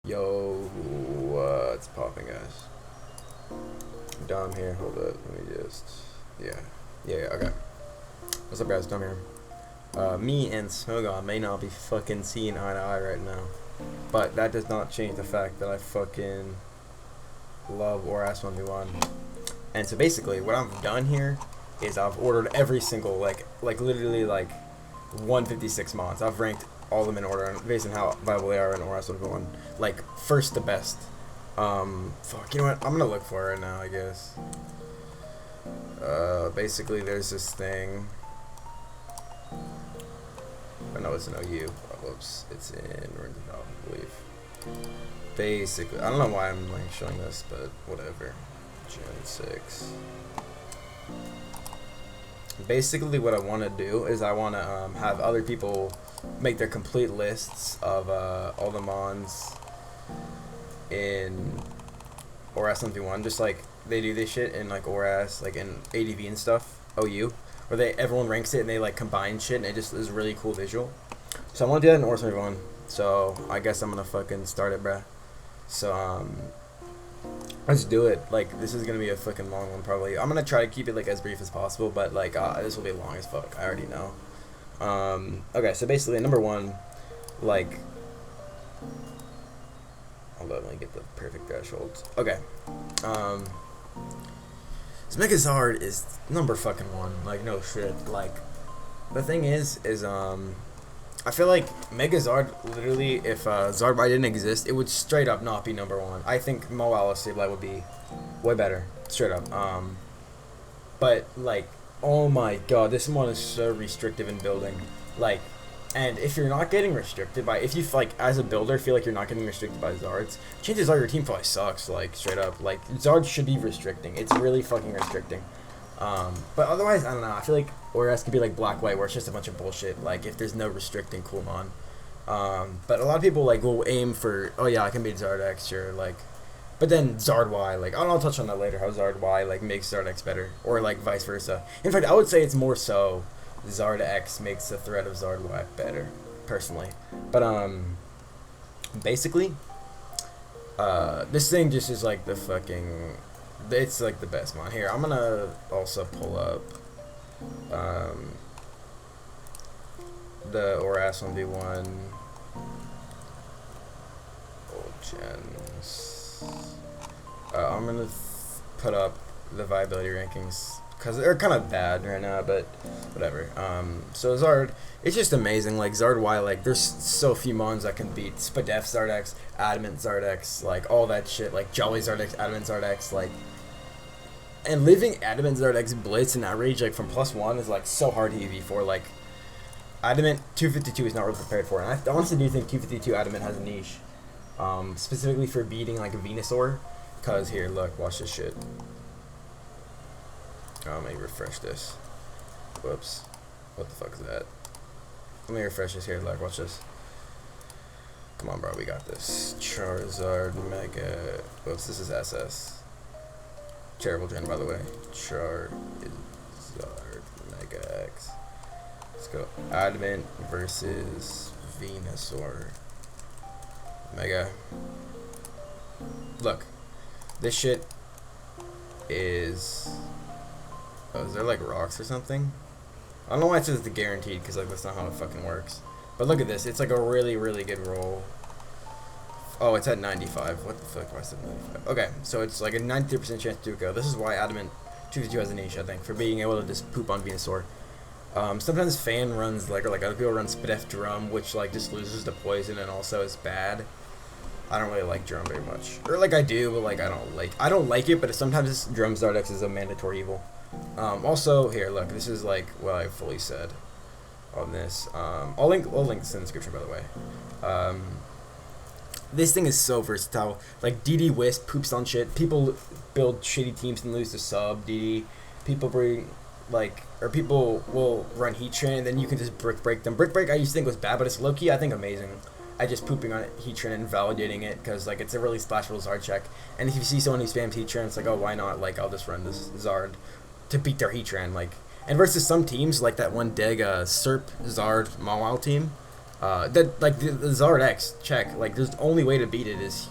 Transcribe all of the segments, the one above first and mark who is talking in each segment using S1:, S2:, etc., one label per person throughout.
S1: Yo, what's popping, guys? Dom here. Hold up. Let me just. Yeah. Okay. What's up, guys? Dom here. Me and Smogon may not be fucking seeing eye to eye right now, but that does not change the fact that I fucking love oras 1v1. And so basically, what I've done here is I've ordered every single like literally like 156 mods. I've ranked all of them in order based on how viable they are in oras 1v1. Like first to best. Fuck. You know what? I'm gonna look for it right now, I guess. Basically, there's this thing. I know it's an OU. Oh, whoops, it's in Rindenau, I believe. Basically, I don't know why I'm like showing this, but whatever. Gen 6. Basically, what I want to do is I want to have other people make their complete lists of all the mons in oras 1v1, just like they do this shit in like oras, like in ADV and stuff, OU, where everyone ranks it and they like combine shit, and it just is a really cool visual. So I want to do that in oras 1v1. So I guess I'm gonna fucking start it, bruh. So let's do it. Like, this is gonna be a fucking long one, probably. I'm gonna try to keep it like as brief as possible, but like this will be long as fuck. I already know. Okay, so basically, number one, like, hold on, let me get the perfect thresholds. Okay, so Megazard is number fucking one. Like, no shit. Like, the thing is I feel like Megazard, literally, if Zardby didn't exist, it would straight up not be number one. I think Moala Sableye would be way better, straight up. But, like, oh my god, this one is so restrictive in building. Like, and if you're not getting restricted by, if you, like, as a builder, feel like you're not getting restricted by Zards, chances are your team probably sucks, like, straight up. Like, Zards should be restricting. It's really fucking restricting. But otherwise, I don't know. I feel like oras could be like black-white, where it's just a bunch of bullshit. Like, if there's no restricting, cool mon. But a lot of people like will aim for, oh yeah, I can beat Zard X, sure, like, but then Zard Y, like, I'll touch on that later, how Zard Y like makes Zard X better, or like vice versa. In fact, I would say it's more so Zard X makes the threat of Zard Y better, personally. But basically, this thing just is like the fucking. It's like the best mon. Here, I'm gonna also pull up the oras 1v1 old gens. I'm gonna put up the viability rankings because they're kind of bad right now, but whatever. So Zard, it's just amazing. Like Zard Y, like there's so few mons that can beat Spadef Zardex, Adamant Zardex, like all that shit. Like Jolly Zardex, Adamant Zardex, like. And living Adamant Zardex Blitz and Outrage like from +1 is like so hard to EV4. Like Adamant 252 is not really prepared for, and I honestly do think 252 Adamant has a niche, specifically for beating like a Venusaur. Cause here, look, watch this shit. Let me refresh this. Whoops, what the fuck is that? Let me refresh this here. Look, watch this. Come on, bro, we got this. Charizard Mega. Whoops, this is SS. Terrible gen, by the way. Charizard Mega X. Let's go. Adamant versus Venusaur. Mega. Look. This shit is. Oh, is there like rocks or something? I don't know why it says the guaranteed, because like that's not how it fucking works. But look at this. It's like a really, really good roll. Oh, it's at 95. What the fuck? Why is it 95? Okay, so it's like a 93% chance to go. This is why Adamant 252 has a niche, I think, for being able to just poop on Venusaur. Sometimes Fan runs, like, or like other people run Spadef Drum, which like just loses to Poison and also is bad. I don't really like Drum very much. Or like I do, but like I don't like it, but sometimes Drum Zardex is a mandatory evil. Also, here, look, this is like what I fully said on this. I'll link this in the description, by the way. This thing is so versatile. Like DD Wisp poops on shit. People build shitty teams and lose to sub DD. People bring people will run Heat Train and then you can just break them. Brick Break I used to think was bad, but it's low key I think amazing. I just pooping on Heat Train and validating it because like it's a really splashable Zard check. And if you see someone who spams Heat Train, it's like, oh, why not? Like I'll just run this Zard to beat their Heat Train. Like, and versus some teams like that one Deg Serp Zard Mawile team. That like the Zard X check. Like there's the only way to beat it is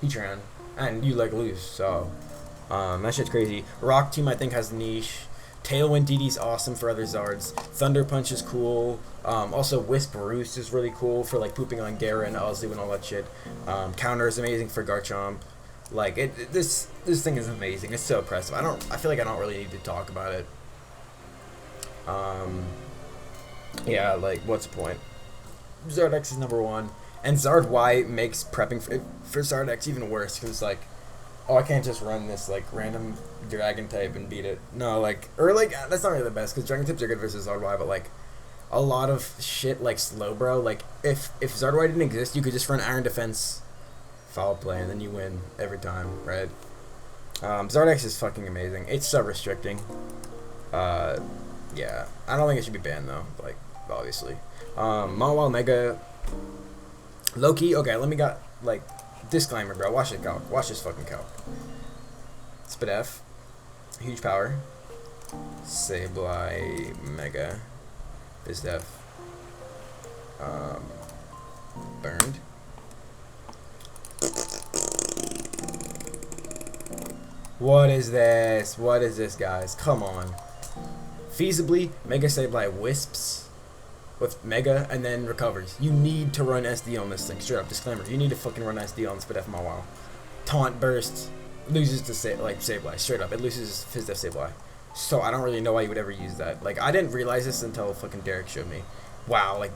S1: Heatran, and you like lose. So that shit's crazy. Rock Team I think has niche. Tailwind DD's awesome for other Zards. Thunder Punch is cool. Also Wisp Roost is really cool for like pooping on Gera and Ozzy and all that shit. Counter is amazing for Garchomp. Like this thing is amazing. It's so impressive. I feel like I don't really need to talk about it. Yeah, like what's the point? Zard X is number 1, and Zard Y makes prepping for Zard X even worse because like, oh, I can't just run this like random Dragon type and beat it. No, like or like that's not really the best because Dragon types are good versus Zard Y, but like a lot of shit like Slowbro. Like if Zard Y didn't exist, you could just run Iron Defense, Foul Play, and then you win every time, right? Zard X is fucking amazing. It's so restricting. Yeah, I don't think it should be banned though. Like obviously, Mawile Mega, Loki. Okay, let me got like disclaimer, bro. Watch it, calc. Watch this fucking calc. Spadef, huge power. Sableye Mega, Bizdef, burned. What is this? What is this, guys? Come on. Feasibly, Mega Sableye wisps with Mega and then recovers. You need to run SD on this thing. Straight up disclaimer. You need to fucking run SD on Spadef Mawile. Taunt Burst loses to Sableye. Straight up. It loses Fizdef Sableye. So I don't really know why you would ever use that. Like I didn't realize this until fucking Derek showed me. Wow, like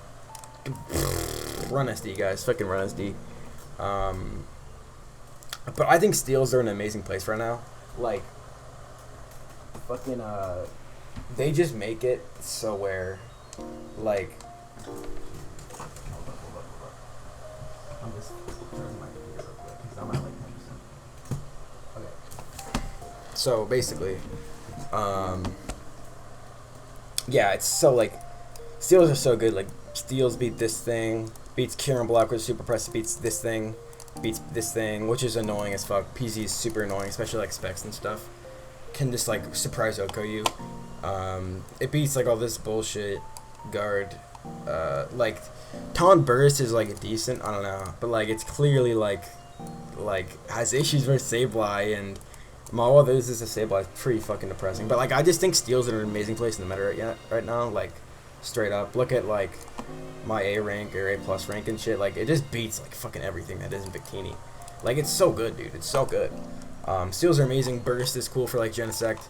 S1: run SD, guys. Fucking run SD. But I think steals are in an amazing place right now. Like fucking they just make it so where, like, I'm just turning my computer real quick because I'm at like 10%. Okay. So basically, yeah, it's so like, steals are so good. Like steals beat this thing, beats Kieran Block with Super Press, beats this thing, which is annoying as fuck. PZ is super annoying, especially like specs and stuff. Can just like surprise Oko you. It beats like all this bullshit guard. Like Taunt Burst is like decent, I don't know, but like it's clearly like has issues versus Sableye, and Mawile loses to Sableye is pretty fucking depressing. But like I just think steals are an amazing place in the meta right now. Like straight up, look at like my A rank or A plus rank and shit. Like it just beats like fucking everything that isn't Bikini. Like it's so good, dude. It's so good. Steals are amazing. Burst is cool for like Genesect.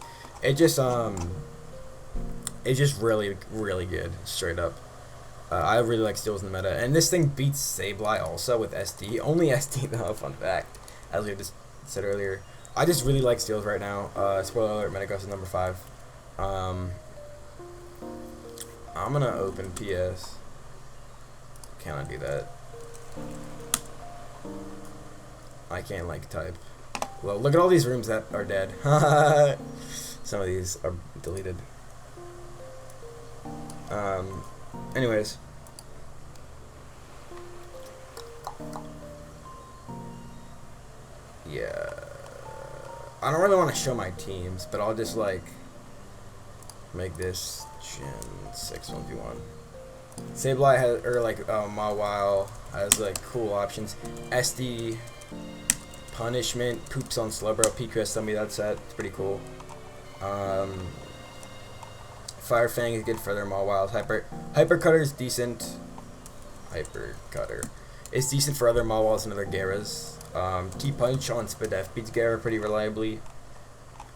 S1: It's just really, really good, straight up. I really like steals in the meta. And this thing beats Sableye also with SD. Only SD though, fun fact, as we just said earlier. I just really like steals right now. Spoiler alert, Metagross is number 5. I'm gonna open PS. Can I do that? I can't like type. Well, look at all these rooms that are dead. Some of these are deleted. Anyways. Yeah. I don't really want to show my teams, but I'll just like make this Gen 6 1v1. Sableye has, or like Mawile has like cool options. SD, Punishment, poops on Slowbro, PQS tell me that set. It's pretty cool. Fire Fang is good for their Mawiles. Hyper Cutter is decent. Hyper Cutter. It's decent for other Mawiles and other Geras. T-Punch on Spadef beats Gera pretty reliably.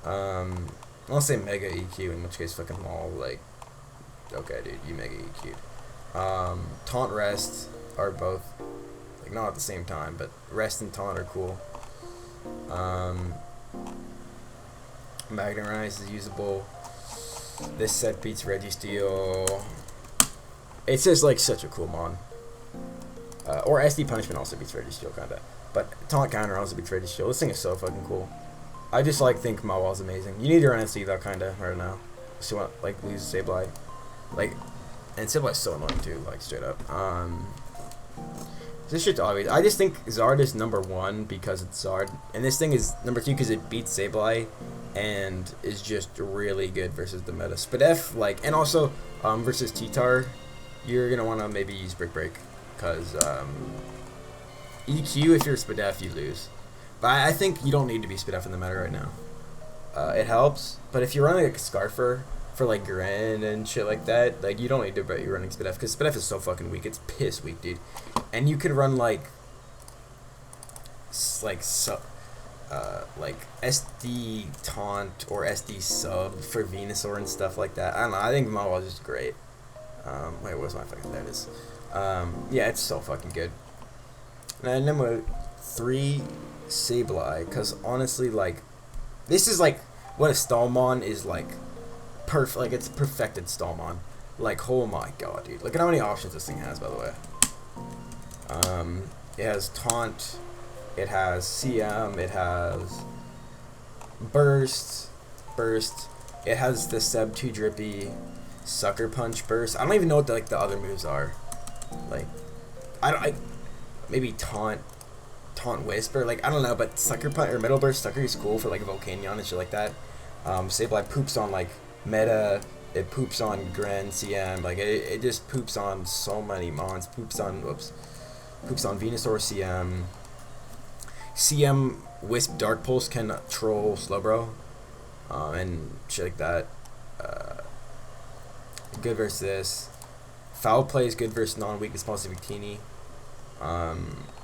S1: I'll say Mega EQ, in which case fucking Maul, like, okay dude, you Mega EQ'd. Taunt Rest are both, like, not at the same time, but Rest and Taunt are cool. Magnetize is usable. This set beats Registeel. It's just like such a cool mon. Or SD Punishment also beats Registeel kinda. But Taunt Counter also beats Registeel. This thing is so fucking cool. I just like think Mawile's amazing. You need to run SD though kinda right now. So you want like lose Sableye. Like, and Sableye's so annoying too, like straight up. This shit's obvious. I just think Zard is number 1 because it's Zard, and this thing is number 2 because it beats Sableye and is just really good versus the meta. Spadef, like, and also versus T-Tar, you're gonna want to maybe use Brick Break, because EQ, if you're Spadef, you lose. But I think you don't need to be Spadef in the meta right now. It helps, but if you're running like a Scarfer for like Gren and shit like that, like you don't need to bet you're running Spadef, because Spadef is so fucking weak. It's piss weak, dude. And you could run like SD taunt or SD sub for Venusaur and stuff like that. I don't know. I think Mawile is just great. Wait, what's my fucking? There it is. Yeah, it's so fucking good. And then with 3 Sableye, because honestly, like, this is like what a Stallmon is like. Perfect, like it's perfected Stallmon. Like, oh my god, dude! Look at how many options this thing has, by the way. It has taunt. It has CM, it has burst, it has the Seb 2 drippy, sucker punch burst. I don't even know what the other moves are. Like, maybe taunt whisper, like, I don't know, but sucker punch or metal burst sucker is cool for like Volcanion and shit like that. Sableye poops on like meta, it poops on Gren, CM, like it just poops on so many mons, poops on Venusaur, CM Wisp Dark Pulse can troll Slowbro, and shit like that. Good versus this. Foul Play is good versus non-weak responsive Victini.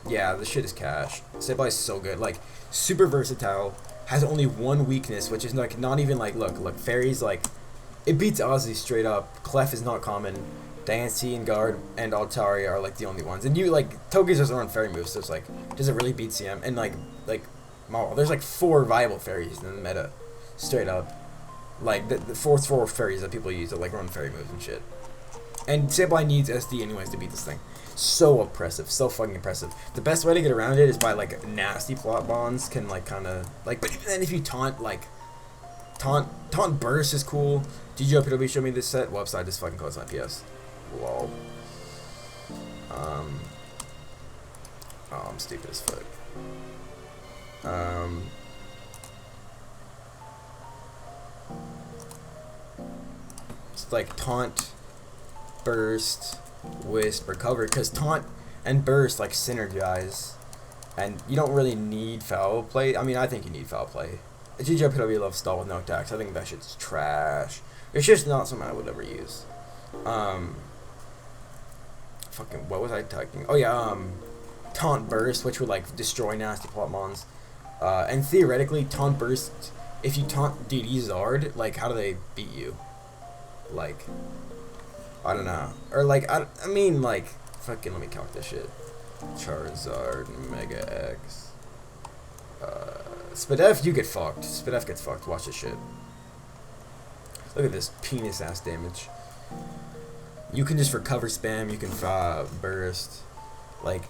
S1: Yeah, this shit is cash. Sableye is so good. Like, super versatile. Has only one weakness, which is like not even like look. Fairies, like, it beats Ozzy straight up. Clef is not common. Diancie and Guard and Altaria are like the only ones. And you like Toge's doesn't run fairy moves, so it's like, does it really beat CM? And like Mawile, there's like 4 viable fairies in the meta, straight up. Like the 4 fairies that people use that like run fairy moves and shit. And Sableye needs SD anyways to beat this thing. So oppressive, so fucking impressive. The best way to get around it is by like nasty plot bonds can like kind of like, but even then if you taunt burst is cool. DJOPW showed me this set. Website just fucking closed my PS. Lol. Oh, I'm stupid as fuck. It's like taunt, burst, wisp, recover, because taunt and burst like synergize, and you don't really need foul play. I mean, I think you need foul play. GGPW loves stall with no attacks. I think that shit's trash. It's just not something I would ever use. Fucking, what was I talking? Oh yeah, taunt burst, which would like destroy nasty plot mons. And theoretically, taunt burst, if you taunt DD Zard, like, how do they beat you? Like, I don't know. Or like, I mean, like, fucking, let me calc this shit. Charizard, Mega X. Spadef, you get fucked. Spadef gets fucked. Watch this shit. Look at this penis ass damage. You can just recover spam, you can burst. Like,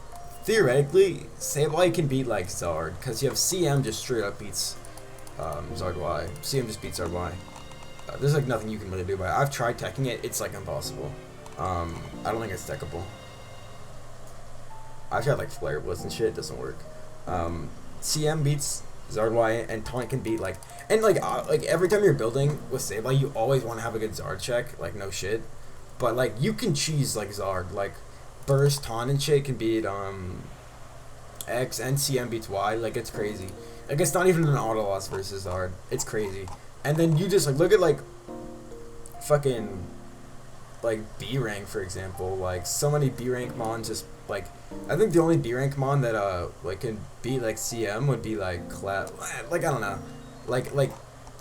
S1: theoretically, Sableye can beat like Zard, because you have CM just straight up beats Zard Y. CM just beats Zard Y. There's like nothing you can really do about it. I've tried teching it, it's like impossible. I don't think it's techable. I've tried like Flare Blitz and shit, it doesn't work. CM beats Zard Y, and Taunt can beat like, and like every time you're building with Sableye, you always want to have a good Zard check, like no shit. But like you can cheese like Zard, like burst, taunt, and shit can beat X, and CM beats Y. Like it's crazy. Like it's not even an auto loss versus Zard. It's crazy. And then you just like look at like fucking like B rank for example. Like so many B rank mons just like, I think the only B rank mon that like can beat like CM would be like like I don't know, like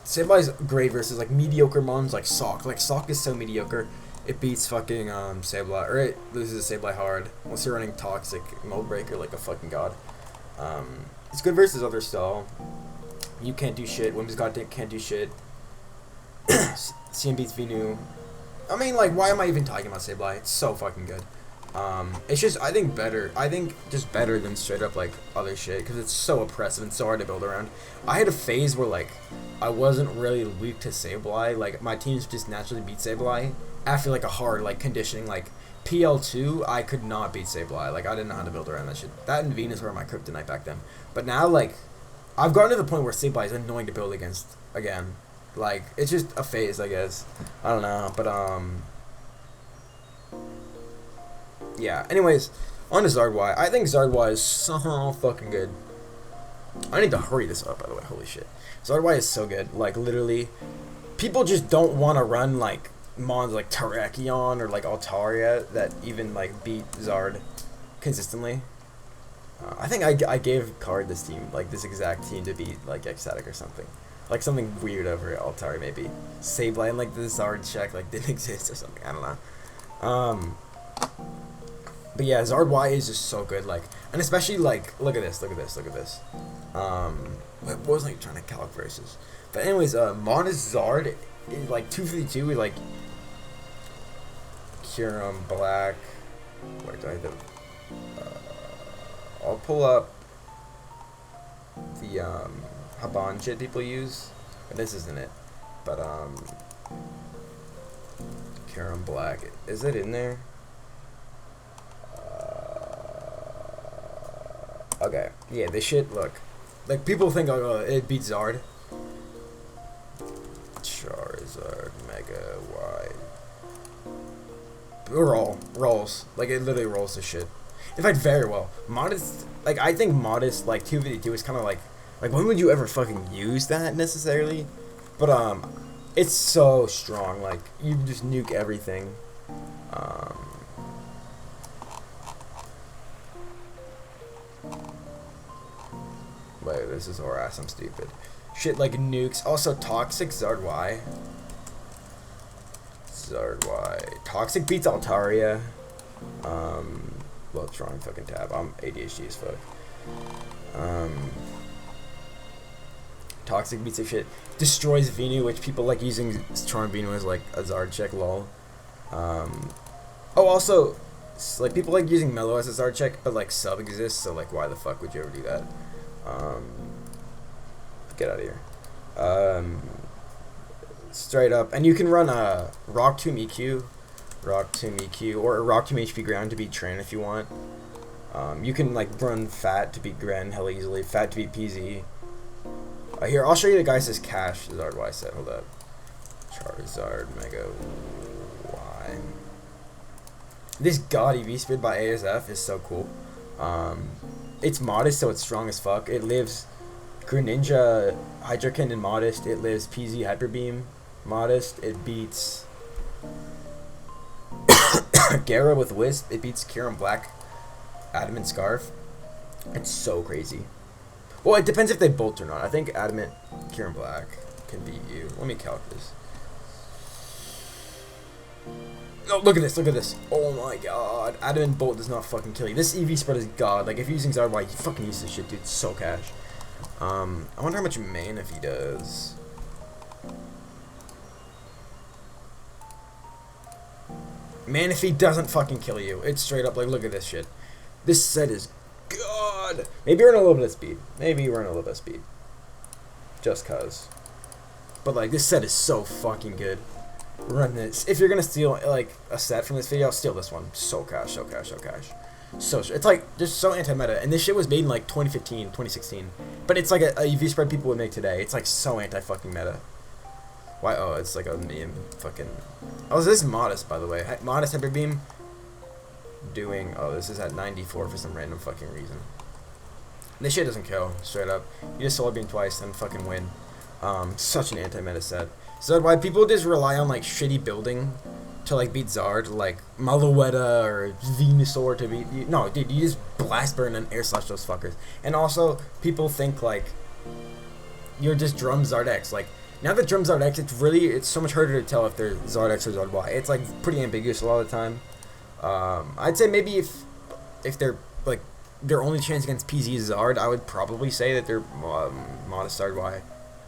S1: Sableye's great versus like mediocre mons like Sock. Like Sock is so mediocre. It beats fucking Sableye, or it loses Sableye hard unless you're running Toxic Mold Breaker like a fucking god. It's good versus other stall. You can't do shit. Whim's God can't do shit. CM beats Venu. I mean, like, why am I even talking about Sableye? It's so fucking good. It's just, I think just better than straight up like other shit, because it's so oppressive and so hard to build around. I had a phase where like I wasn't really weak to Sableye. Like my teams just naturally beat Sableye after like a hard like conditioning. Like PL2, I could not beat Sableye. Like I didn't know how to build around that shit. That and Venus were my kryptonite back then. But now like I've gotten to the point where Sableye is annoying to build against again. Like it's just a phase, I guess. I don't know, but Yeah. Anyways, on to Zard Y. I think Zard Y is so fucking good. I need to hurry this up, by the way. Holy shit. Zard Y is so good. Like, literally, people just don't want to run, like, mons like Terrakion or, like, Altaria that even, like, beat Zard consistently. I think I gave Card this team, like, this exact team to beat, like, Ecstatic or something. Like, something weird over Altaria, maybe. Sableye and, like, the Zard check, like, didn't exist or something. I don't know. But yeah, Zard Y is just so good, like, and especially, like, look at this. What was I trying to calc versus? But anyways, Mona's Zard is, like, 252 with, like, Kyurem, Black, where do I have the, I'll pull up the, Haban shit people use, but this isn't it, but, Kyurem, Black, is it in there? Okay, yeah, this shit, look. Like, people think, oh, it beats Zard. Charizard, Mega, Y. Rolls. Like, it literally rolls the shit. In fact, very well. Modest, like, I think Modest, like, 252 is kind of like, when would you ever fucking use that, necessarily? But, it's so strong, like, you just nuke everything. Wait, this is oras, I'm stupid. Shit like nukes. Also, Toxic, Zard Y. Zard Y. Toxic beats Altaria. Well, it's wrong fucking tab. I'm ADHD as fuck. Toxic beats the shit. Destroys Venu, which people like using Charm Venu as like a Zard check, lol. Oh, also, like, people like using Mellow as a Zard check, but like sub exists, so like, why the fuck would you ever do that? Get out of here. Straight up, and you can run a Rock Tomb EQ, or a Rock Tomb HP Ground to beat Tran if you want. You can like run Fat to beat Gren hella easily, Fat to beat PZ. Here, I'll show you the guys this cash Zard Y set. Hold up. Charizard, Mega Y. This God EV Speed by ASF is so cool. It's modest, so it's strong as fuck. It lives Greninja, Hydrokin, and Modest. It lives PZ Hyper Beam, Modest. It beats Gara with Wisp. It beats Kyurem Black, Adamant Scarf. It's so crazy. Well, it depends if they bolt or not. I think Adamant Kyurem Black can beat you. Let me calc this. Oh, look at this. Oh my god. Adamant Bolt does not fucking kill you. This EV spread is god. Like, if you're using Zard Y, you fucking use this shit, dude. It's so cash. I wonder how much main if he does. Man, if he doesn't fucking kill you. It's straight up, like, look at this shit. This set is god. Maybe we're in a little bit of speed. Just cuz. But, like, this set is so fucking good. Run this. If you're gonna steal like a set from this video, steal this one. So cash. It's like just so anti-meta, and this shit was made in like 2015, 2016. But it's like a UV spread people would make today. It's like so anti-fucking meta. Why? Oh, it's like a meme. Fucking. Oh, this is Modest, by the way. Modest Hyper Beam. Doing. Oh, this is at 94 for some random fucking reason. This shit doesn't kill straight up. You just Solar Beam twice and fucking win. Such an anti-meta set. So why people just rely on like shitty building to like beat Zard, like Malouetta or Venusaur to beat you. No, dude, you just blast burn and air slash those fuckers. And also, people think like you're just Drum Zard X. Like, now that Drum Zard X, it's so much harder to tell if they're Zard X or Zard Y. It's like pretty ambiguous a lot of the time. I'd say maybe if they're like their only chance against PZ is Zard, I would probably say that they're Modest Zard Y.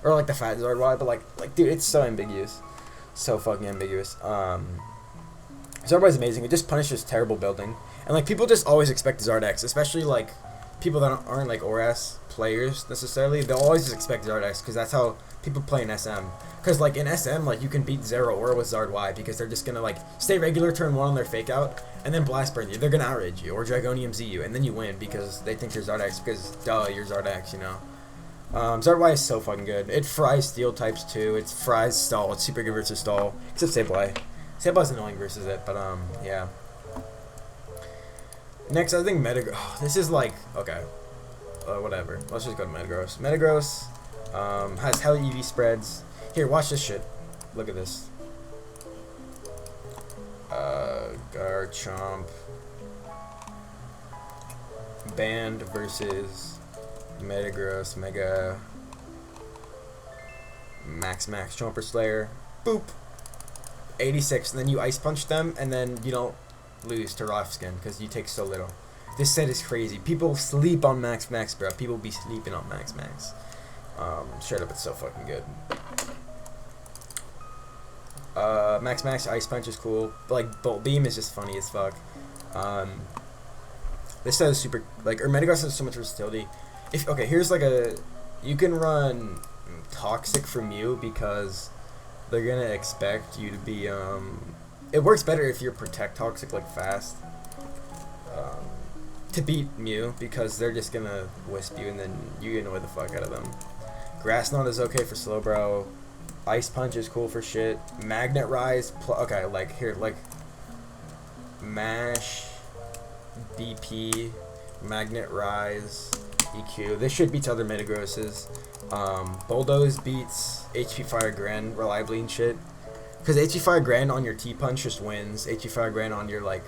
S1: Or like the Fat Zard Y, but like dude, it's so ambiguous. So fucking ambiguous. Zard Y is amazing. It just punishes terrible building. And like people just always expect Zard X, especially like people that aren't like oras players necessarily. They'll always just expect Zard X because that's how people play in SM. Because like in SM, like you can beat Zero Aura with Zard Y because they're just gonna like stay regular turn 1 on their fake out and then blast burn you. They're gonna outrage you or Dragonium Z you and then you win because they think you're Zard X because duh, you're Zard X, you know. Zard Y is so fucking good. It fries steel types too. It fries stall. It's super good versus stall. Except Sableye. Sableye's annoying versus it, but yeah. Next, I think Metagross. Oh, this is like, okay. Whatever. Let's just go to Metagross. Metagross has hell EV spreads. Here, watch this shit. Look at this. Garchomp. Band versus Metagross, Mega Max Chomper Slayer. Boop. 86, and then you Ice Punch them, and then you don't lose to Rough Skin because you take so little. This set is crazy. People sleep on Max, bro. People be sleeping on Max. Straight up, it's so fucking good. Max Ice Punch is cool. Like, Bolt Beam is just funny as fuck. This set is super, like, Metagross has so much versatility. Okay, here's like you can run Toxic for Mew because they're gonna expect you to be, it works better if you're Protect Toxic, like, fast, to beat Mew, because they're just gonna Wisp you and then you annoy the fuck out of them. Grass Knot is okay for Slowbro. Ice Punch is cool for shit. Magnet Rise, okay, like, here, like, Mash, BP, Magnet Rise, EQ. This shit beats other Metagrosses. Bulldoze beats HP Fire Grand reliably and shit. Because HP Fire Grand on your T-Punch just wins. HP Fire Grand on your, like,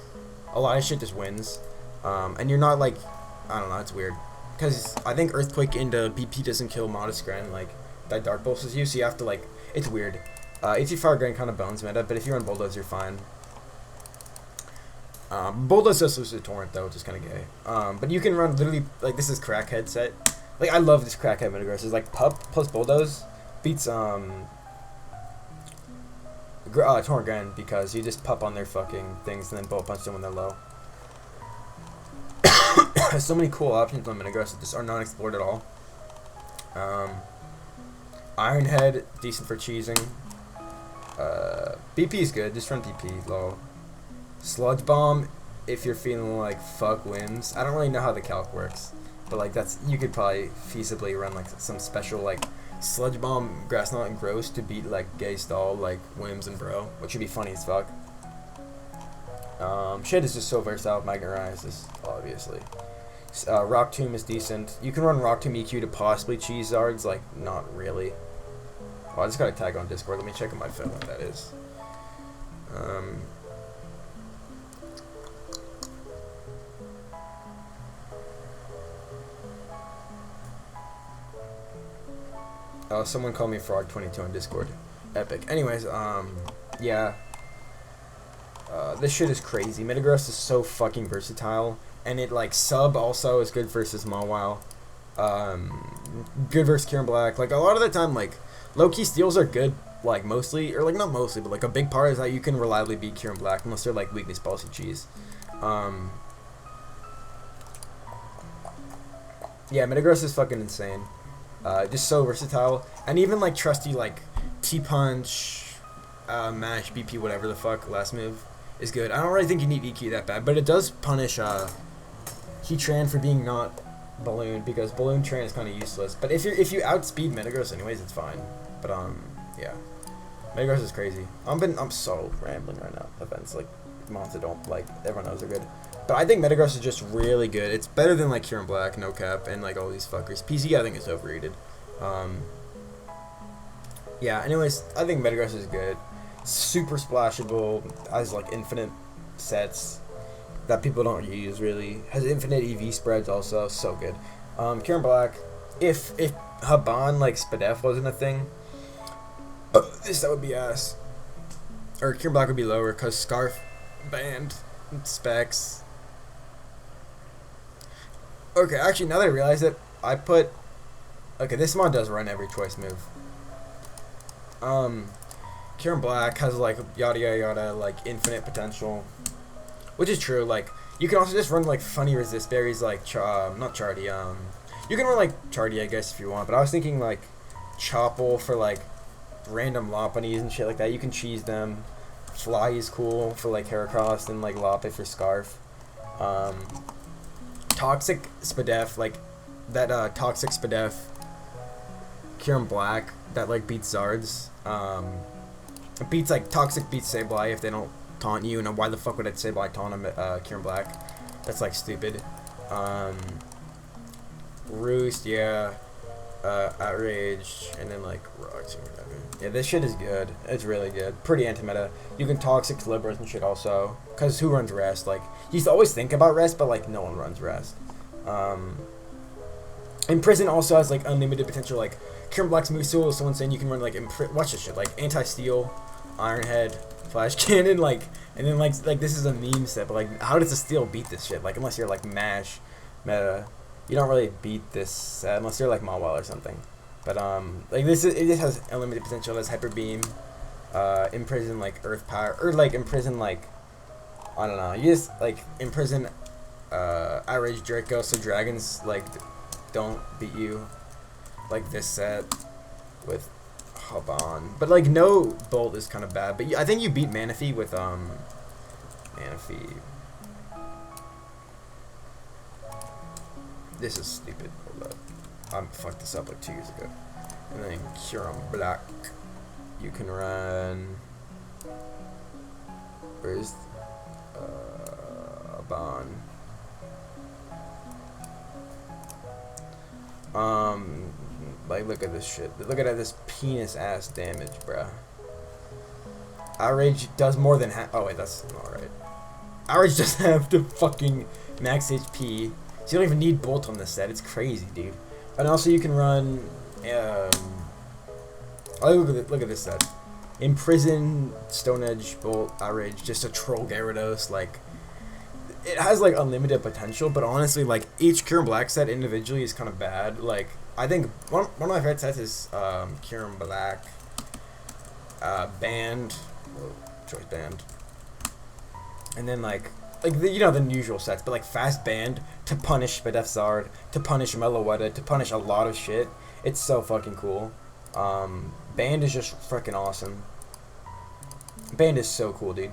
S1: a lot of shit just wins. And you're not, like, I don't know, it's weird. Because I think Earthquake into BP doesn't kill Modest Grand, like, that Dark Pulses you, so you have to, like, it's weird. HP Fire Grand kind of bones meta, but if you run Bulldoze, you're fine. Bulldoze does lose to Torrent, though, which is kind of gay. But you can run literally, like, this is Crackhead set. Like, I love this Crackhead Metagross. It's like Pup plus Bulldoze beats Torrent Grand because you just Pup on their fucking things and then Bullet Punch them when they're low. There's so many cool options on Metagross that just are not explored at all. Iron Head, decent for cheesing. BP is good, just run BP low. Sludge Bomb, if you're feeling like fuck wins. I don't really know how the calc works, but like you could probably feasibly run like some special like Sludge Bomb, Grass Knot, and Gross to beat like Gay Stall, like Wims and Bro, which would be funny as fuck. Shit is just so versatile. Magnet Rise is obviously. Rock Tomb is decent. You can run Rock Tomb EQ to possibly cheese Zards, like not really. Oh, I just got a tag on Discord. Let me check on my phone what that is. Oh, someone called me Frog22 on Discord. Epic. Anyways, yeah. This shit is crazy. Metagross is so fucking versatile. And it, like, sub also is good versus Mawile. Good versus Kieran Black. Like, a lot of the time, like, low-key steals are good, like, mostly. Or, like, not mostly, but, like, a big part is that you can reliably beat Kieran Black unless they're, like, weakness policy cheese. Yeah, Metagross is fucking insane. Just so versatile. And even, like, trusty, like, T-Punch, Mash, BP, whatever the fuck, last move is good. I don't really think you need EQ that bad, but it does punish, Heatran for being not Balloon, because Balloon Tran is kind of useless. But if you outspeed Metagross anyways, it's fine. But, yeah. Metagross is crazy. I'm so rambling right now. Events, like, Monster don't, like, everyone knows they're good. But I think Metagross is just really good. It's better than, like, Kieran Black, No Cap, and, like, all these fuckers. PC, I think, is overrated. Yeah, anyways, I think Metagross is good. Super splashable, has, like, infinite sets that people don't use, really. Has infinite EV spreads also, so good. Kieran Black, if Haban, like, Spadef wasn't a thing, that would be ass. Or Kieran Black would be lower, because Scarf, Band, Specs. Okay, actually, now that I realize it, I put... Okay, this mod does run every choice move. Kieran Black has, like, yada yada yada, like, infinite potential. Which is true, like, you can also just run, like, funny resist berries, like, not Chardy, you can run, like, Chardy, I guess, if you want, but I was thinking, like, Chople for, like, random Lopunnies and shit like that. You can cheese them. Fly is cool for, like, Heracross, and, like, Loppe for Scarf. Toxic Spadef, like, that, Toxic Spadef, Kieran Black, that, like, beats Zards, Toxic beats Sableye if they don't taunt you, and why the fuck would I Sableye taunt him, Kieran Black? That's like stupid. Roost, yeah. Outrage, and then like rocks or whatever. Yeah, this shit is good. It's really good. Pretty anti-meta. You can toxic slivers and shit also. Cause who runs rest? Like, you used to always think about rest, but like no one runs rest. Imprison also has like unlimited potential. Like Kieran Black's move tool. Someone saying you can run like watch this shit. Like anti-steal, iron head, flash cannon. Like, and then like this is a meme set. But like, how does a steal beat this shit? Like unless you're like mash meta. You don't really beat this set unless you're like Mawile or something. But like it just has unlimited potential. It has hyper beam, imprison like earth power, or like imprison like, I don't know. You just like imprison outrage Draco, so dragons like don't beat you like this set with Haban. But like no bolt is kind of bad. But I think you beat Manaphy with Manaphy. This is stupid. Hold up. I fucked this up like 2 years ago. And then Kieran Black. You can run. Where's Bond? Like look at this shit. Look at this penis ass damage, bruh. Outrage does more than half. Oh wait, that's not right. Outrage doesn't have to fucking max HP. So you don't even need bolt on this set. It's crazy, dude. And also you can run. Oh, look at this set. Imprison, Stone Edge, Bolt, Outrage, just a troll Gyarados. Like, it has like unlimited potential, but honestly, like each Kieran Black set individually is kind of bad. Like, I think one of my favorite sets is Kieran Black, Band, Choice Band, and then like the, you know, the usual sets, but like Fast Band to punish Spadef Zard, to punish Meloetta, to punish a lot of shit. It's so fucking cool. Band is just freaking awesome. Band is so cool, dude.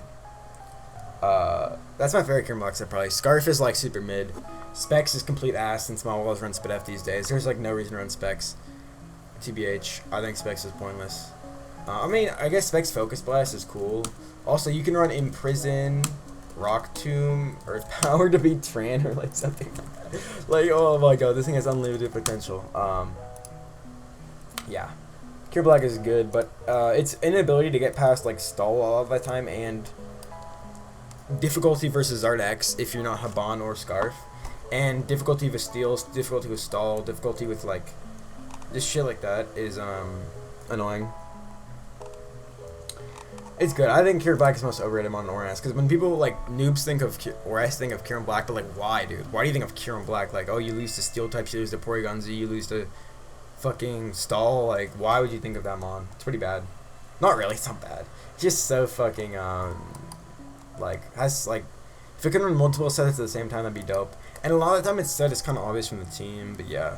S1: That's my favorite Kieran Black set probably. Scarf is like super mid. Specs is complete ass since Mawalas run Spadef these days. There's like no reason to run Specs. TBH, I think Specs is pointless. I mean, I guess Specs Focus Blast is cool. Also, you can run Imprison, Rock Tomb, Earth Power to beat Tran or like something like that. Like, oh my god, this thing has unlimited potential. Yeah. Kieran Black is good, but its inability to get past like stall all of the time and difficulty versus Zard X if you're not Haban or Scarf, and difficulty with steals, difficulty with stall, difficulty with like just shit like that is annoying. It's good. I think Kieran Black is most overrated on Oras, because when people like noobs think of Oras, think of Kieran Black, but like why, dude? Why do you think of Kieran Black? Like, oh, you lose to steel types, you lose to Porygonzi, you lose to fucking stall. Like, why would you think of that mon? It's pretty bad. Not really. It's not bad. It's just so fucking like has like if it can run multiple sets at the same time, that'd be dope. And a lot of the time it's said it's kind of obvious from the team, but yeah.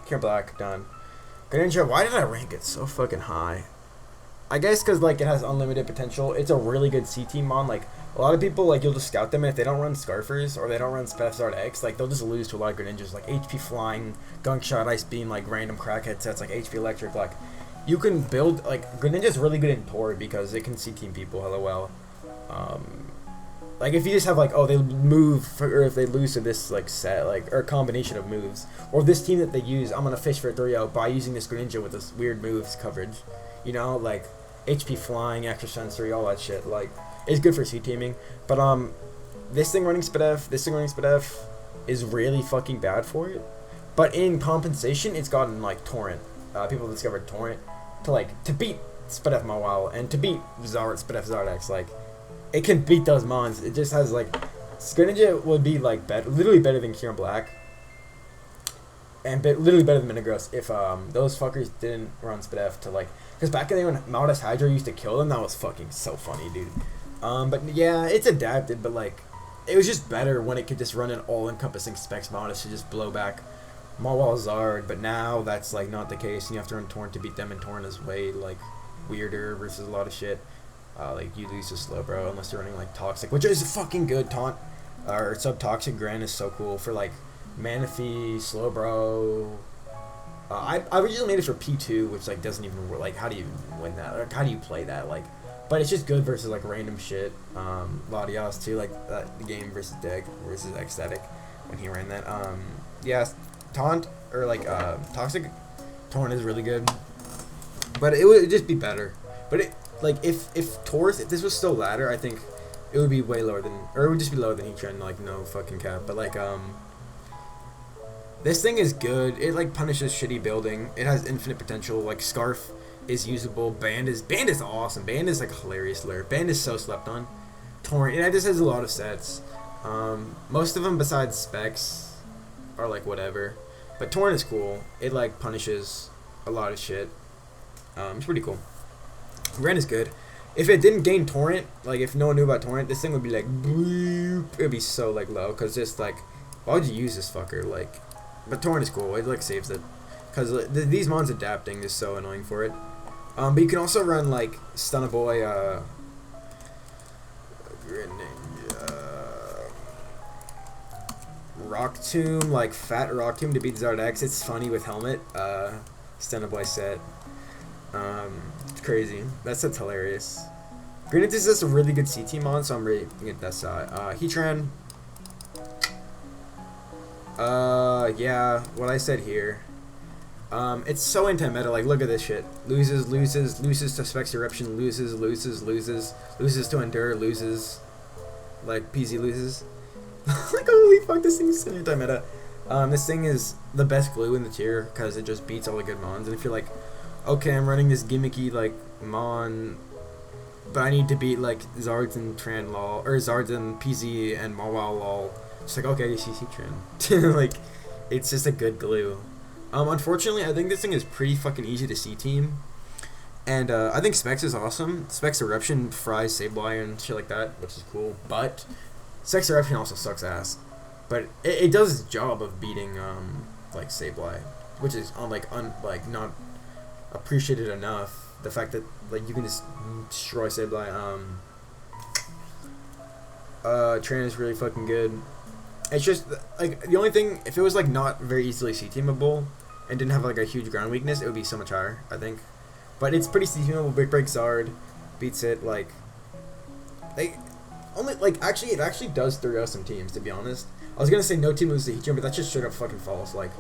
S1: Kieran Black done. Greninja, why did I rank it so fucking high? I guess because like it has unlimited potential. It's a really good C team mon. Like a lot of people, like you'll just scout them, and if they don't run Scarfers or they don't run Spefzard X, like they'll just lose to a lot of Greninjas. Like HP Flying, Gunk Shot, Ice Beam, like random crackhead sets, like HP Electric. Like you can build like Greninja's really good in Tor because it can C team people hella well. Like if you just have like, oh, they move or if they lose to this like set, like or a combination of moves, or this team that they use, I'm gonna fish for a 3-0 by using this Greninja with this weird moves coverage, you know, like HP Flying, Extra Sensory, all that shit. Like it's good for C teaming, but this thing running Spadef is really fucking bad for it. But in compensation, it's gotten like Torrent. People discovered Torrent to beat Spadef Mawile and to beat Spadef Zardex. Like it can beat those mons. It just has like Greninja would be like literally better than Kieran Black, and literally better than Metagross if those fuckers didn't run Spadef to like, because back in the day when Maldice Hydro used to kill them, that was fucking so funny, dude. But yeah, it's adapted, but like it was just better when it could just run an all-encompassing Specs Maldice to just blow back Mawile Zard. But now that's like not the case, and you have to run Torrent to beat them, and Torrent is way like weirder versus a lot of shit. Like you lose to Slowbro unless you're running like Toxic, which is a fucking good taunt. Or Sub-Toxic Gran is so cool for like Manaphy, Slowbro. I originally made it for P2, which like doesn't even work. Like how do you win that? Like how do you play that? Like But it's just good versus like random shit. Latias too, like the game versus deck versus Ecstatic when he ran that. Yeah, Taunt or like Toxic Torn is really good, but it would just be better. But it like if Taurus, if this was still ladder, I think it would be way lower than, or it would just be lower than Heatran, like no fucking cap. But like this thing is good. It like punishes shitty building. It has infinite potential. Like Scarf is usable. Band is awesome. Band is like hilarious lure. Band is so slept on. Torrent, it just has a lot of sets. Most of them besides Specs are like whatever, but Torrent is cool. It like punishes a lot of shit. It's pretty cool. Ren is good. If it didn't gain Torrent, like if no one knew about Torrent, this thing would be like bloop. It would be so like low, cause just like why would you use this fucker? Like, but Torrent is cool. It like saves it, cause these mons adapting is so annoying for it. But you can also run like Stunnaboy, Rock Tomb, like Fat Rock Tomb to beat Zardex. It's funny with Helmet. Stunnaboy set. It's crazy. That set's hilarious. Granted, this is a really good CT mon, so I'm really thinking at that side. Heatran. Yeah, what I said here. It's so anti-meta. Like, look at this shit. Loses to Specs Eruption, loses to Endure, loses. Like, PZ loses. Like, holy fuck, this thing is so anti-meta. This thing is the best glue in the tier, because it just beats all the good mons. And if you're like, okay, I'm running this gimmicky, like, mon, but I need to beat, like, Zards and Tran lol, or Zards and PZ and Mawile lol. Just like, okay, CC Tran. Like, it's just a good glue. Unfortunately, I think this thing is pretty fucking easy to C-team. And, I think Specs is awesome. Specs Eruption fries Sableye and shit like that, which is cool. But Specs Eruption also sucks ass. But it does its job of beating, like, Sableye. Which is, like, not appreciated enough. The fact that, like, you can just destroy Sableye. Tran is really fucking good. It's just, like, the only thing, if it was, like, not very easily C-teamable and didn't have, like, a huge ground weakness, it would be so much higher, I think. But it's pretty C-teamable. Big Break Zard beats it, like, only, like, actually, it actually does 3-0 some teams, to be honest. I was gonna say no team loses to Heatran, but that's just straight up fucking false. Like,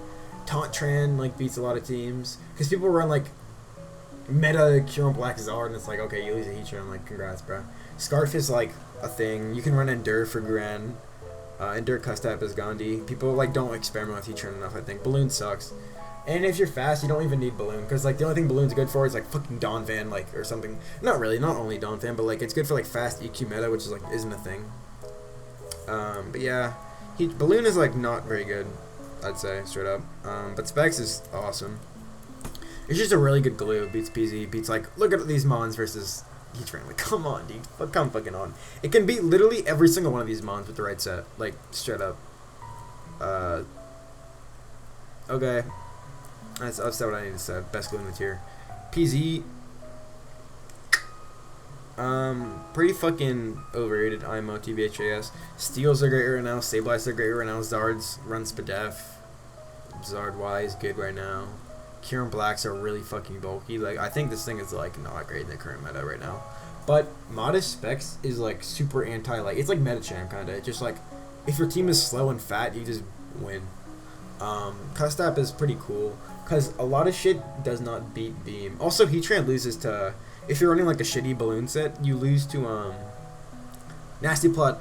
S1: Taunt Tran, like, beats a lot of teams. Because people run, like, meta Cure Black Zard, and it's like, okay, you lose to Heatran, like, congrats, bro. Scarf is, like, a thing. You can run Endure for Gran. Endure Custap is Gandhi. People, like, don't experiment with Heatran enough, I think. Balloon sucks. And if you're fast, you don't even need Balloon. Because, like, the only thing Balloon's good for is, like, fucking Donphan, like, or something. Not really, not only Donphan, but, like, it's good for, like, fast EQ meta, which is, like, isn't a thing. But, yeah. Balloon is, like, not very good, I'd say, straight up. But Specs is awesome. It's just a really good glue. Beats PZ, beats, like, look at these mons versus Heatran. Like, come on, dude. Come fucking on. It can beat literally every single one of these mons with the right set. Like, straight up. Okay. I've said what I need to say. Best glue in the tier. PZ. Pretty fucking overrated. IMO, TBHAS. Steals are great right now. Sableyes are great right now. Zards run Spadef. Zard Y is good right now. Kieran Blacks are really fucking bulky. Like, I think this thing is, like, not great in the current meta right now. But Modest Specs is, like, super anti, like, it's like Metachamp, kind of. Just, like, if your team is slow and fat, you just win. Custap is pretty cool, because a lot of shit does not beat Beam. Also, Heatran loses to, if you're running, like, a shitty Balloon set, you lose to, Nasty Plot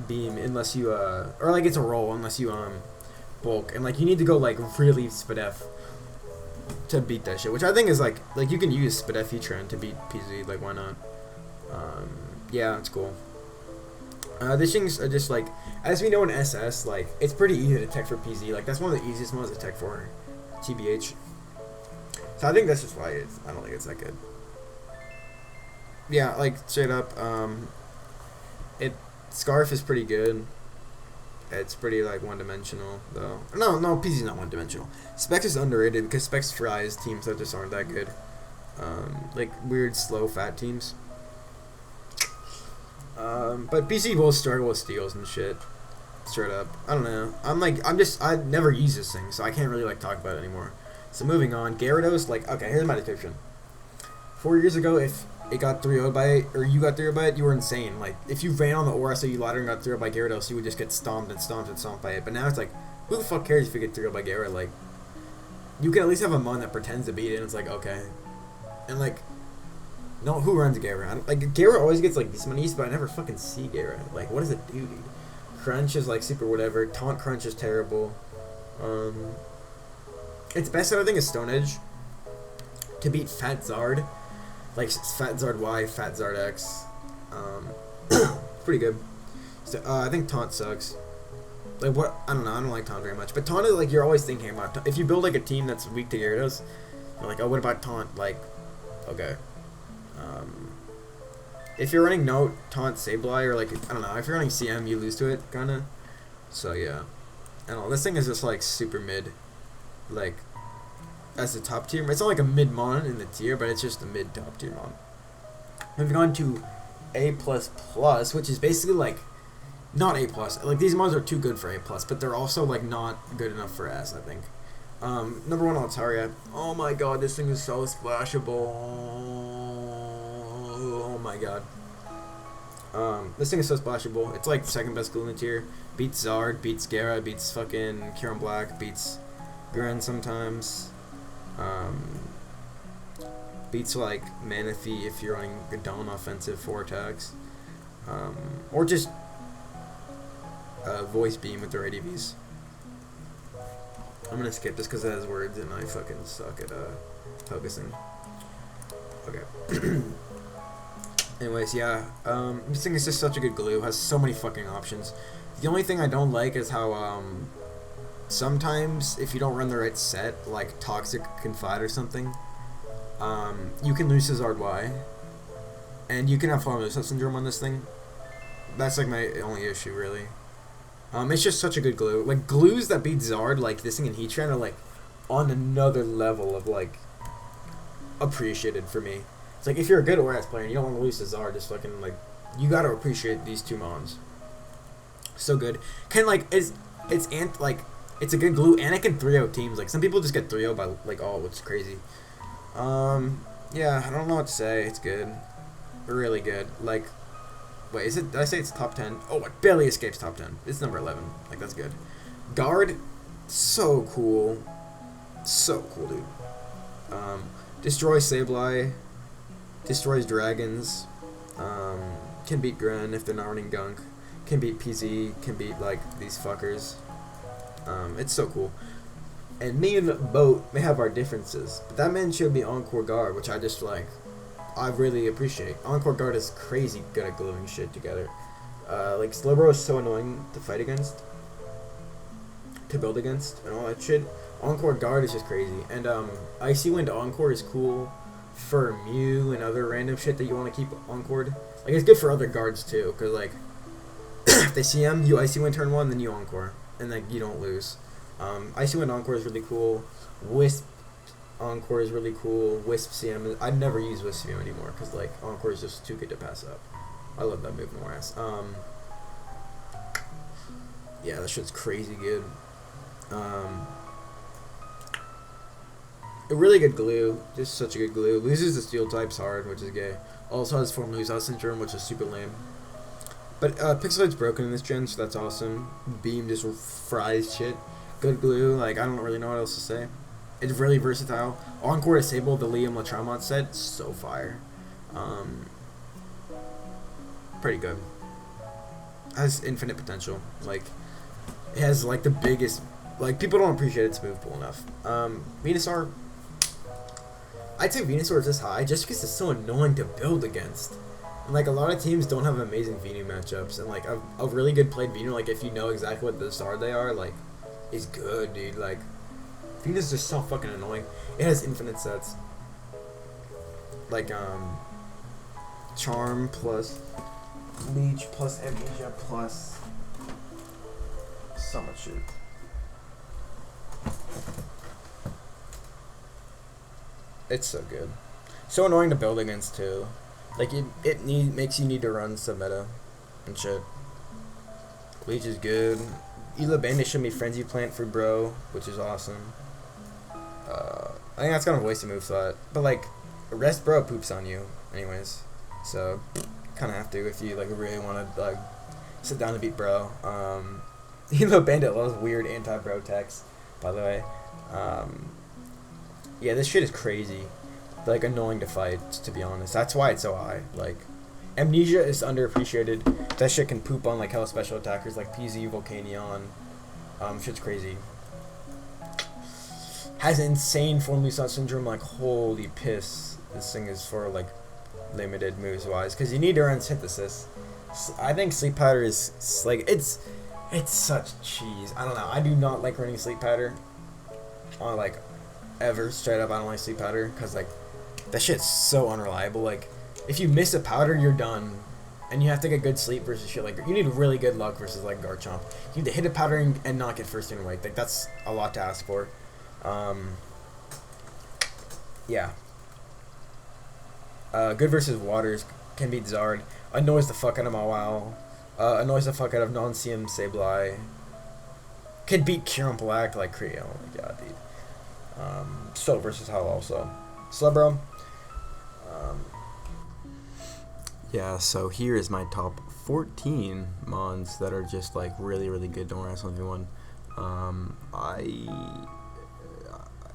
S1: Beam unless you, or, like, it's a roll unless you, bulk. And, like, you need to go, like, really Spadef to beat that shit, which I think is like you can use Spadef Heatran to beat PZ, like, why not? Yeah, it's cool. These things are just, like, as we know in SS, like, it's pretty easy to tech for PZ. Like, that's one of the easiest ones to tech for TBH. So I think that's just why I don't think it's that good. Yeah, like, straight up, Scarf is pretty good. It's pretty, like, one-dimensional, though. No, PZ's not one-dimensional. Specs is underrated because Specs fries teams that just aren't that good. Like, weird, slow, fat teams. But PC will struggle with steals and shit. Straight up. I don't know. I never use this thing, so I can't really, like, talk about it anymore. So moving on. Gyarados, like, okay, here's my description. 4 years ago, if it got 3-0'd by it, or you got 3-0'd by it, you were insane. Like, if you ran on the Oras or you ladder and got 3-0'd by Gyarados, you would just get stomped and stomped and stomped by it. But now it's like, who the fuck cares if you get 3-0'd by Gyara? Like, you can at least have a Mon that pretends to beat it, and it's like, okay. And like, no, who runs Gyara? Like, Gyara always gets like these monies, but I never fucking see Gyara. Like, what does it do, dude? Crunch is like super whatever. Taunt Crunch is terrible. Its best out, I think, is Stone Edge. To beat Fat Zard. Like, Fat Zard Y, Fat Zard X. Pretty good. So, I think Taunt sucks. Like, what? I don't know. I don't like Taunt very much. But Taunt is, like, you're always thinking about. If you build, like, a team that's weak to Gyarados, you're like, oh, what about Taunt? Like, okay. If you're running Note, Taunt, Sableye, or, like, I don't know. If you're running CM, you lose to it, kind of. So, yeah. I don't know. This thing is just, like, super mid. Like, as a top tier. It's not like a mid Mon in the tier, but it's just a mid top tier Mon. We've gone to A++, which is basically, like, not A+. Like, these Mons are too good for A+, but they're also, like, not good enough for S, I think. Number 1, Altaria. Oh my god, this thing is so splashable. Oh my god. This thing is so splashable. It's like second best glue in the tier. Beats Zard, beats Gyara, beats fucking Kieran Black, beats Gren sometimes. Beats like Manaphy if you're running a Dome offensive 4 attacks. Or just Voice Beam with their ADVs. I'm gonna skip this because it has words and I fucking suck at focusing. Okay. Anyways, yeah. This thing is just such a good glue. Has so many fucking options. The only thing I don't like is how sometimes if you don't run the right set, like Toxic Confide or something, you can lose his Y, and you can have Farmless Syndrome on this thing. That's like my only issue, really. It's just such a good glue. Like, glues that beat Zard, like this thing in Heatran, are like on another level of like appreciated for me. It's like, if you're a good Oras player and you don't want to lose to Zard, just fucking like, you gotta appreciate these two Mons. So good. Kind of like it's a good glue, and it can 3-0 teams. Like, some people just get 3-0 by like, oh, it's crazy. Yeah, I don't know what to say. It's good, really good. Like, wait, is it? Did I say it's top 10? Oh, it barely escapes top 10. It's number 11. Like, that's good. Guard, so cool, dude. Destroy Sableye, destroys dragons. Can beat Gren if they're not running Gunk. Can beat PZ. Can beat like these fuckers. It's so cool. And me and Boat may have our differences, but that man showed me Encore Guard, which I just like. I really appreciate. Encore Guard is crazy good at gluing shit together. Like, Slowbro is so annoying to fight against, to build against, and all that shit. Encore Guard is just crazy. And Icy Wind Encore is cool for Mew and other random shit that you want to keep encored. Like, it's good for other guards too, because like if they CM, you Icy Wind turn 1, then you Encore, and like you don't lose. Icy Wind Encore is really cool. Wisp Encore is really cool. Wisp CM, I'd never use Wisp CM anymore because like Encore is just too good to pass up. I love that move more ass. Yeah, that shit's crazy good. A really good glue, just such a good glue. Loses the steel types hard, which is gay. Also has form lose out syndrome, which is super lame. But Pixelate's broken in this gen, so that's awesome. Beam just fries shit. Good glue, like I don't really know what else to say. It's really versatile. Encore Disable, the Liam Latramont set, so fire. Pretty good. Has infinite potential. Like, it has like the biggest. Like, people don't appreciate its move pool enough. Venusaur. I'd say Venusaur is this high just because it's so annoying to build against. And like, a lot of teams don't have amazing Venu matchups, and like a really good played Venu, like if you know exactly what the star they are, like, is good, dude. Like, Venu's just so fucking annoying. It has infinite sets. Like, Charm plus Leech plus Amnesia plus so much shit. It's so good. So annoying to build against too. Like, makes you need to run some meta and shit. Leech is good. Ela Bandit should be Frenzy Plant for bro, which is awesome. I think that's kind of a wasted move slot. But like, Rest Bro poops on you. anyways. So kind of have to if you like really want to like sit down and beat bro. Bandit loves weird anti-bro techs, by the way. Yeah, this shit is crazy. Like, annoying to fight, to be honest. That's why it's so high. Like, Amnesia is underappreciated. That shit can poop on, like, hella special attackers, like PZ, Volcanion. Shit's crazy. Has insane Form Lusat Syndrome, like, holy piss. This thing is for, like, limited moves-wise, because you need to run Synthesis. I think Sleep Powder is, like, it's such cheese. I don't know. I do not like running Sleep Powder. Like, ever. Straight up, I don't like Sleep Powder, because, like, that shit's so unreliable. Like, if you miss a powder, you're done. And you have to get good sleep versus shit. Like, you need really good luck versus, like, Garchomp. You need to hit a powder and not get first in weight. Like, that's a lot to ask for. Yeah. Good versus Waters can beat Zard. Annoys the fuck out of Mawile. Annoys the fuck out of Non-CM Sableye. Can beat Kieran Black like crazy. Oh my god, dude. So versus Hell also. Slubro. Yeah, so here is my top 14 mons that are just like really, really good. Don't wrestle everyone. I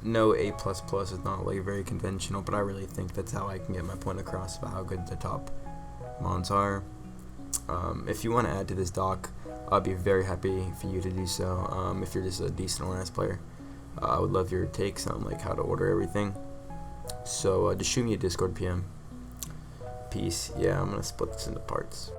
S1: know A++ is not like very conventional, but I really think that's how I can get my point across about how good the top mons are. If you want to add to this doc, I'd be very happy for you to do so. If you're just a decent ORAS player, I would love your takes on like how to order everything. So just shoot me a Discord PM. Peace. Yeah, I'm gonna split this into parts.